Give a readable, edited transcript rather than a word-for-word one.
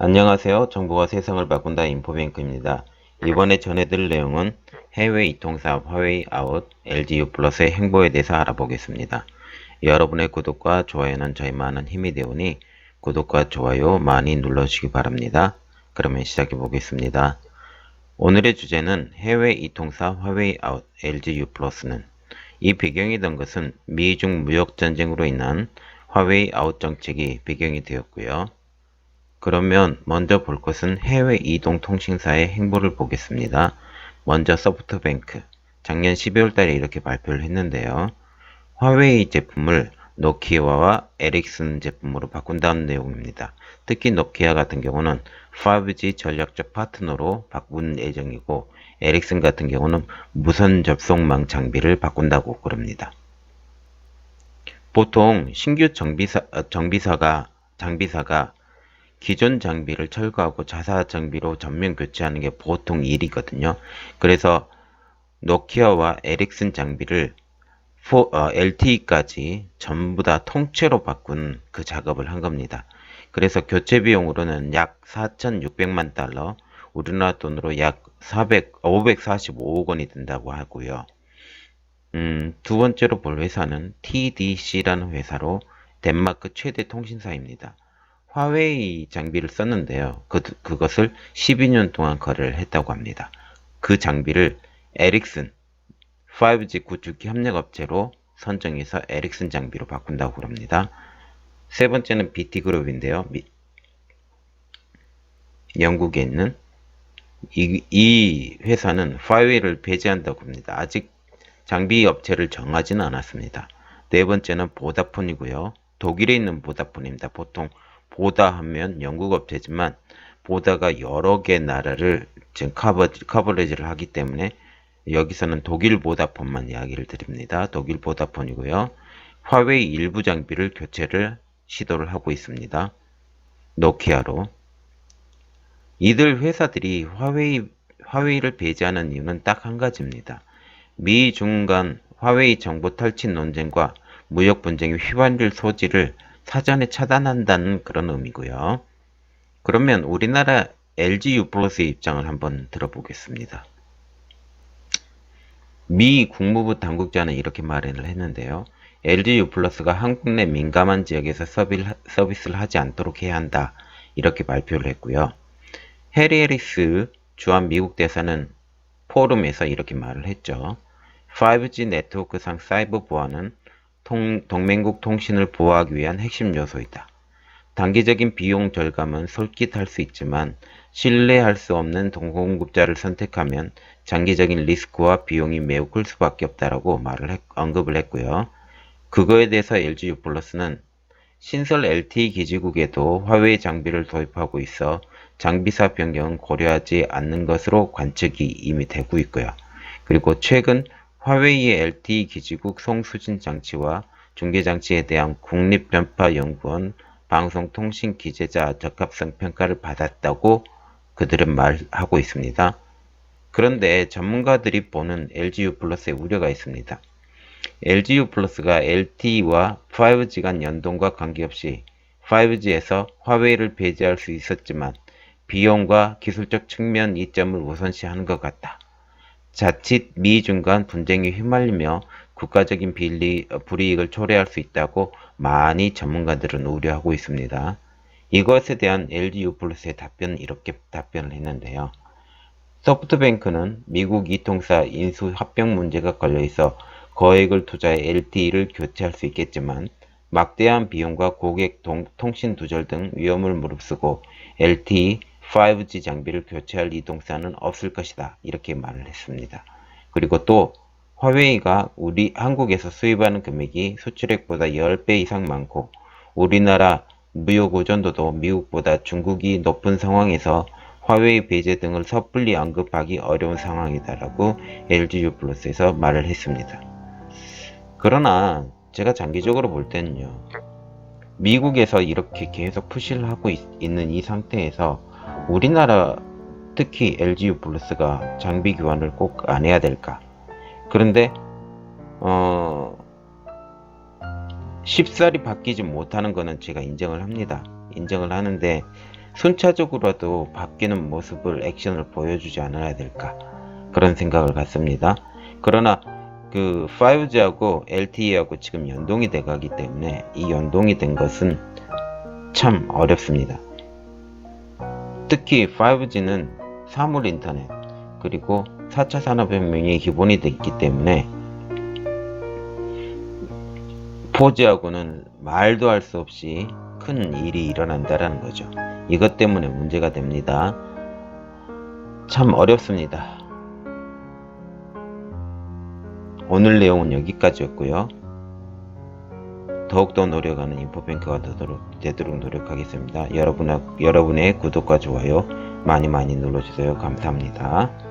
안녕하세요. 정보가 세상을 바꾼다 인포뱅크입니다. 이번에 전해드릴 내용은 해외 이통사 화웨이아웃 LGU 플러스의 행보에 대해서 알아보겠습니다. 여러분의 구독과 좋아요는 저희 많은 힘이 되오니 구독과 좋아요 많이 눌러주시기 바랍니다. 그러면 시작해 보겠습니다. 오늘의 주제는 해외 이통사 화웨이아웃 LGU 플러스는 이 배경이 된 것은 미중 무역전쟁으로 인한 화웨이아웃 정책이 배경이 되었고요. 그러면 먼저 볼 것은 해외 이동 통신사의 행보를 보겠습니다. 먼저 소프트뱅크, 작년 12월 달에 이렇게 발표를 했는데요. 화웨이 제품을 노키아와 에릭슨 제품으로 바꾼다는 내용입니다. 특히 노키아 같은 경우는 5G 전략적 파트너로 바꾼 예정이고, 에릭슨 같은 경우는 무선 접속망 장비를 바꾼다고 그럽니다. 보통 신규 장비사가 기존 장비를 철거하고 자사 장비로 전면 교체하는 게 보통 일이거든요. 그래서 노키아와 에릭슨 장비를 LTE까지 전부 다 통째로 바꾼 그 작업을 한 겁니다. 그래서 교체 비용으로는 약 4,600만 달러, 우리나라 돈으로 약 545억 원이 든다고 하고요. 두 번째로 볼 회사는 TDC라는 회사로 덴마크 최대 통신사입니다. 화웨이 장비를 썼는데요. 그것을 12년 동안 거래를 했다고 합니다. 그 장비를 에릭슨 5G 구축기 협력업체로 선정해서 에릭슨 장비로 바꾼다고 그럽니다. 세 번째는 BT그룹인데요. 영국에 있는 이 회사는 화웨이를 배제한다고 합니다. 아직 장비 업체를 정하지는 않았습니다. 네 번째는 보다폰이고요. 독일에 있는 보다폰입니다. 보통 보다 하면 영국 업체지만 보다가 여러 개 나라를 지금 커버리지를 하기 때문에 여기서는 독일 보다폰만 이야기를 드립니다. 독일 보다폰이고요. 화웨이 일부 장비를 교체를 시도를 하고 있습니다. 노키아로. 이들 회사들이 화웨이를 배제하는 이유는 딱 한 가지입니다. 미 중 간 화웨이 정보 탈취 논쟁과 무역 분쟁이 휘말릴 소지를 사전에 차단한다는 그런 의미고요. 그러면 우리나라 LGU 플러스의 입장을 한번 들어보겠습니다. 미 국무부 당국자는 이렇게 말을 했는데요. LGU 플러스가 한국 내 민감한 지역에서 서비스를 하지 않도록 해야 한다. 이렇게 발표를 했고요. 해리 해리스 주한 미국 대사는 포럼에서 이렇게 말을 했죠. 5G 네트워크상 사이버 보안은 동맹국 통신을 보호하기 위한 핵심 요소이다. 단기적인 비용 절감은 솔깃할 수 있지만 신뢰할 수 없는 공급자를 선택하면 장기적인 리스크와 비용이 매우 클 수밖에 없다라고 언급을 했고요. 그거에 대해서 LGU 플러스는 신설 LTE 기지국에도 화웨이 장비를 도입하고 있어 장비사 변경은 고려하지 않는 것으로 관측이 이미 되고 있고요. 그리고 최근 화웨이의 LTE 기지국 송수진 장치와 중계 장치에 대한 국립변파연구원 방송통신기재자 적합성 평가를 받았다고 그들은 말하고 있습니다. 그런데 전문가들이 보는 LGU 플러스에 우려가 있습니다. LGU 플러스가 LTE와 5G 간 연동과 관계없이 5G에서 화웨이를 배제할 수 있었지만 비용과 기술적 측면 이점을 우선시하는 것 같다. 자칫 미중 간 분쟁에 휘말리며 국가적인 불이익을 초래할 수 있다고 많이 전문가들은 우려하고 있습니다. 이것에 대한 LGU 플러스의 답변은 이렇게 답변을 했는데요. 소프트뱅크는 미국 이통사 인수 합병 문제가 걸려있어 거액을 투자해 LTE를 교체할 수 있겠지만 막대한 비용과 고객 통신 두절 등 위험을 무릅쓰고 LTE 5G 장비를 교체할 이동사는 없을 것이다. 이렇게 말을 했습니다. 그리고 또 화웨이가 한국에서 수입하는 금액이 수출액보다 10배 이상 많고 우리나라 무역 의존도도 미국보다 중국이 높은 상황에서 화웨이 배제 등을 섣불리 언급하기 어려운 상황이다라고 LGU 플러스에서 말을 했습니다. 그러나 제가 장기적으로 볼 때는요. 미국에서 이렇게 계속 푸시를 하고 있는 이 상태에서 우리나라 특히 LGU 플러스가 장비 교환을 꼭 안 해야 될까? 그런데 쉽사리 바뀌지 못하는 거는 제가 인정을 합니다. 인정을 하는데 순차적으로라도 바뀌는 모습을 액션을 보여주지 않아야 될까 그런 생각을 갖습니다. 그러나 그 5G하고 LTE하고 지금 연동이 돼 가기 때문에 이 연동이 된 것은 참 어렵습니다. 특히 5G는 사물 인터넷 그리고 4차 산업혁명이 기본이 되어 있기 때문에 4G하고는 말도 할 수 없이 큰 일이 일어난다라는 거죠. 이것 때문에 문제가 됩니다. 참 어렵습니다. 오늘 내용은 여기까지였고요. 더욱더 노력하는 인포뱅크가 되도록 노력하겠습니다. 여러분의 구독과 좋아요 많이 눌러주세요. 감사합니다.